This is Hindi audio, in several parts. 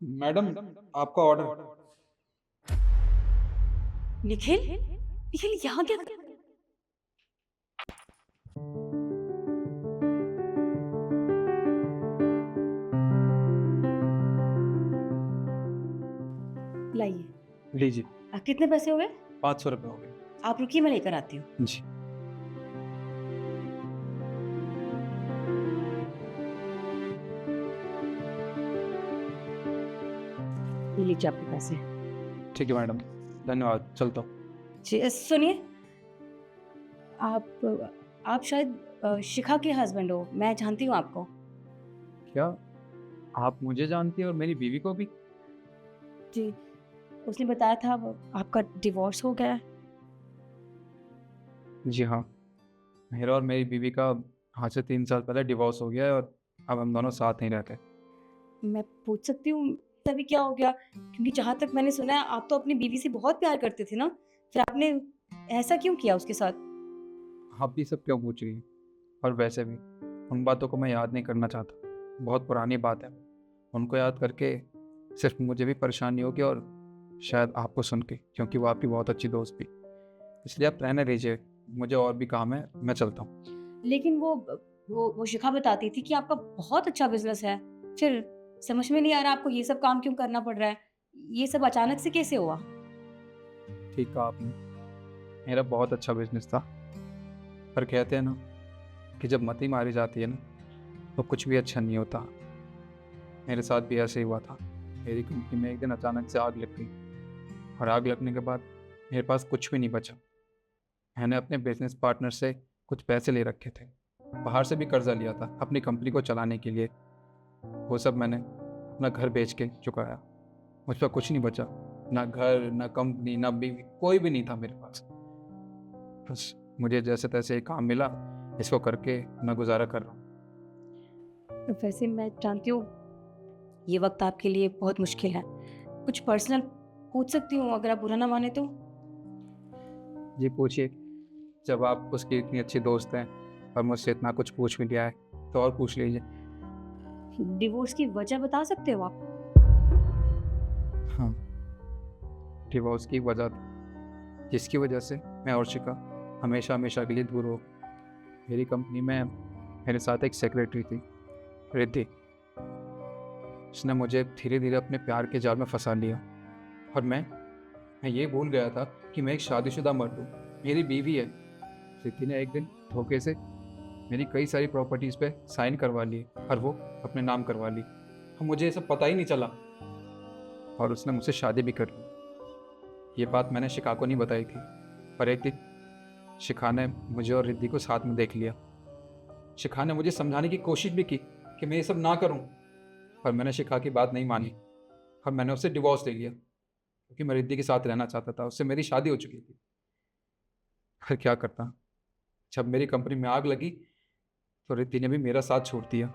मैडम, आपका ऑर्डर। निखिल निखिल यहाँ क्या कर... लाइए। लीजिए। कितने पैसे हो गए? 500 रुपये हो गए। आप रुकिए, मैं लेकर आती हूँ। जी। ये लीजिए आपके पैसे। ठीक है मैडम, धन्यवाद, चलता हूँ। जी सुनिए, आप शायद शिखा के हस्बैंड हो, मैं जानती हूँ आपको। क्या आप मुझे जानती हैं और मेरी बीवी को भी? जी, उसने बताया था आपका डिवोर्स हो गया है। जी हाँ, मेरा और मेरी बीवी का आज से 3 साल पहले डिवोर्स हो गया है और अब हम दोनों साथ नहीं रहते। मैं पूछ सकती हूँ तभी क्या हो गया? क्योंकि जहाँ तक मैंने सुना है आप तो अपनी बीवी से बहुत प्यार करते थे ना, फिर आपने ऐसा क्यों किया उसके साथ? आप भी सब क्यों पूछ रही हैं? और वैसे भी उन बातों को मैं याद नहीं करना चाहता, बहुत पुरानी बात है। उनको याद करके सिर्फ मुझे भी परेशानी होगी और शायद आपको सुन के, क्योंकि वो आपकी बहुत अच्छी दोस्त भी। इसलिए आप रहने दीजिए, मुझे और भी काम है, मैं चलता हूँ। लेकिन वो शिखा बताती थी कि आपका बहुत अच्छा बिजनेस है। फिर समझ में नहीं आ रहा आपको ये सब काम क्यों करना पड़ रहा है? ये सब अचानक से कैसे हुआ? ठीक कहा आपने, मेरा बहुत अच्छा बिजनेस था। पर कहते हैं ना कि जब मती मारी जाती है ना, तो कुछ भी अच्छा नहीं होता। मेरे साथ भी ऐसे ही हुआ था। मेरी कंपनी में एक दिन अचानक से आग लग गई और आग लगने के बाद मेरे पास कुछ भी नहीं बचा। मैंने अपने बिजनेस पार्टनर से कुछ पैसे ले रखे थे, बाहर से भी कर्जा लिया था अपनी कंपनी को चलाने के लिए। वो सब मैंने अपना घर बेच के चुकाया। मुझ पर कुछ नहीं बचा, ना घर, ना कंपनी, ना बीवी, कोई भी नहीं था मेरे पास। बस मुझे जैसे तैसे एक काम मिला, इसको करके मैं गुजारा कर रहा हूँ। वैसे मैं जानती हूँ ये वक्त आपके लिए बहुत मुश्किल है। कुछ पर्सनल पूछ सकती हूँ अगर आप बुरा ना माने तो? जी पूछिए। जब आप उसकी इतनी अच्छी दोस्त हैं और मुझसे इतना कुछ पूछ भी लिया है, तो और पूछ लीजिए। डिवोर्स की वजह बता सकते हो आप? हाँ, डिवोर्स की वजह थी, जिसकी वजह से मैं और शिखा हमेशा हमेशा के लिए दूर हो। मेरी कंपनी में मेरे साथ एक सेक्रेटरी थी, रिद्धि। उसने मुझे धीरे धीरे अपने प्यार के जाल में फंसा लिया और मैं ये भूल गया था कि मैं एक शादीशुदा मर्द हूँ, मेरी बीवी है। रिद्धि ने एक दिन धोखे से मेरी कई सारी प्रॉपर्टीज़ पे साइन करवा लिए और वो अपने नाम करवा ली, और मुझे ये सब पता ही नहीं चला। और उसने मुझसे शादी भी कर ली। ये बात मैंने शिखा को नहीं बताई थी, पर एक दिन शिखा ने मुझे और रिद्धि को साथ में देख लिया। शिखा ने मुझे समझाने की कोशिश भी की कि मैं ये सब ना करूं, पर मैंने शिखा की बात नहीं मानी और मैंने उससे डिवोर्स ले लिया, क्योंकि मैं रिद्धि के साथ रहना चाहता था। उससे मेरी शादी हो चुकी थी। फिर क्या करता, जब मेरी कंपनी में आग लगी तो रिद्धि ने भी मेरा साथ छोड़ दिया।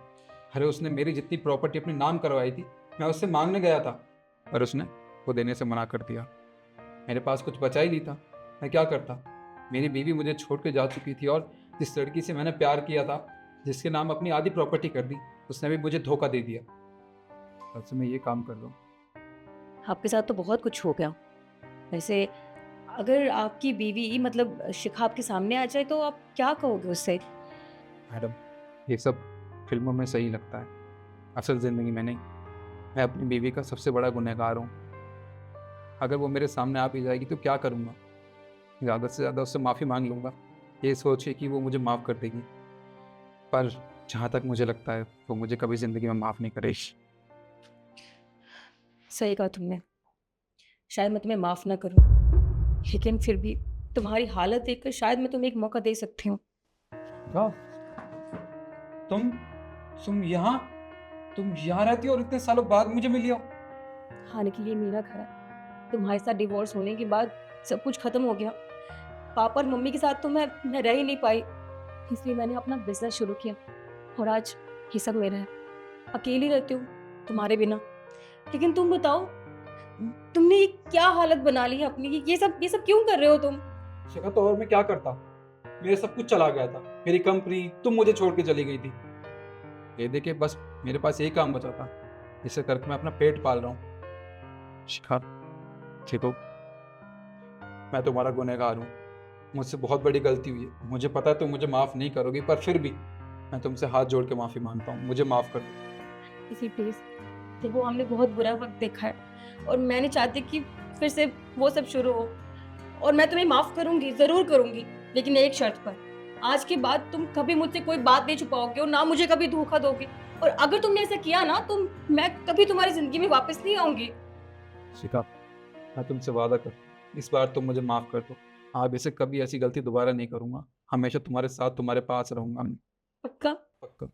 अरे उसने मेरी जितनी प्रॉपर्टी अपने नाम करवाई थी, मैं उससे मांगने गया था, पर उसने वो देने से मना कर दिया। मेरे पास कुछ बचा ही नहीं था, मैं क्या करता। मेरी बीवी मुझे छोड़ के जा चुकी थी और जिस लड़की से मैंने प्यार किया था, जिसके नाम अपनी आधी प्रॉपर्टी कर दी, उसने भी मुझे धोखा दे दिया। तब से मैं ये काम कर रहा हूँ। आपके साथ तो बहुत कुछ हो गया। वैसे अगर आपकी बीवी मतलब शिखा आपके सामने आ जाए तो आप क्या कहोगे उससे? मैडम, ये सब फिल्मों में सही लगता है, असल ज़िंदगी में नहीं। मैं अपनी बीवी का सबसे बड़ा गुनहगार हूँ। अगर वो मेरे सामने आ भी जाएगी तो क्या करूँगा? ज़्यादा से ज़्यादा उससे माफ़ी मांग लूँगा, ये सोच के कि वो मुझे माफ़ कर देगी। पर जहाँ तक मुझे लगता है, वो मुझे कभी ज़िंदगी में माफ़ नहीं करेगी। सही कहा तुमने। शायद मैं तुम्हें माफ ना करूं, लेकिन फिर भी तुम्हारी हालत देखकर शायद मैं तुम्हें एक मौका दे सकती हूँ। क्या? तुम तुम यहाँ तुम यहाँ रहती हो और इतने सालों बाद मुझे मिली हो? आने के लिए मेरा घर है। तुम्हारे साथ डिवोर्स होने के बाद सब कुछ खत्म हो गया। पापा और मम्मी के साथ तो मैं रह ही नहीं पाई, इसलिए मैंने अपना बिजनेस शुरू किया और आज ये सब मेरा है। अकेली रहती हूँ तुम्हारे बिना। लेकिन तुम बताओ, तुमने ये क्या हालत बना ली है अपनी? ये सब क्यों कर रहे हो तुम? शिखा, तो और मैं क्या करता? मेरा सब कुछ चला गया था, मेरी कंपनी, तुम मुझे छोड़ के चली गई थी। ये देखे बस मेरे पास यही काम बचा था, जिसे करके मैं अपना पेट पाल रहा हूँ। शिखा, देखो, मैं तुम्हारा गुनहगार हूँ। मुझसे बहुत बड़ी गलती हुई है। मुझे पता है तुम मुझे माफ़ नहीं करोगी, पर फिर भी मैं तुमसे हाथ जोड़ के माफ़ी मांगता हूँ। मुझे माफ़ कर दो। इसी प्लीज, देखो हमने बहुत बुरा वक्त देखा है और मैं नहीं चाहती कि फिर से वो सब शुरू हो। और मैं तुम्हें माफ करूंगी, जरूर करूंगी, लेकिन एक शर्त पर। आज के बाद तुम कभी मुझसे कोई बात नहीं छुपाओगे और ना मुझे कभी धोखा दोगे। और अगर तुमने ऐसा किया ना तो मैं कभी तुम्हारी जिंदगी में वापस नहीं आऊंगी। शिखा, मैं तुमसे वादा कर, इस बार तुम मुझे माफ़ कर दो। आगे से कभी ऐसी गलती दोबारा नहीं करूँगा। हमेशा तुम्हारे साथ, तुम्हारे पास रहूँगा मैं। पक्का? पक्का।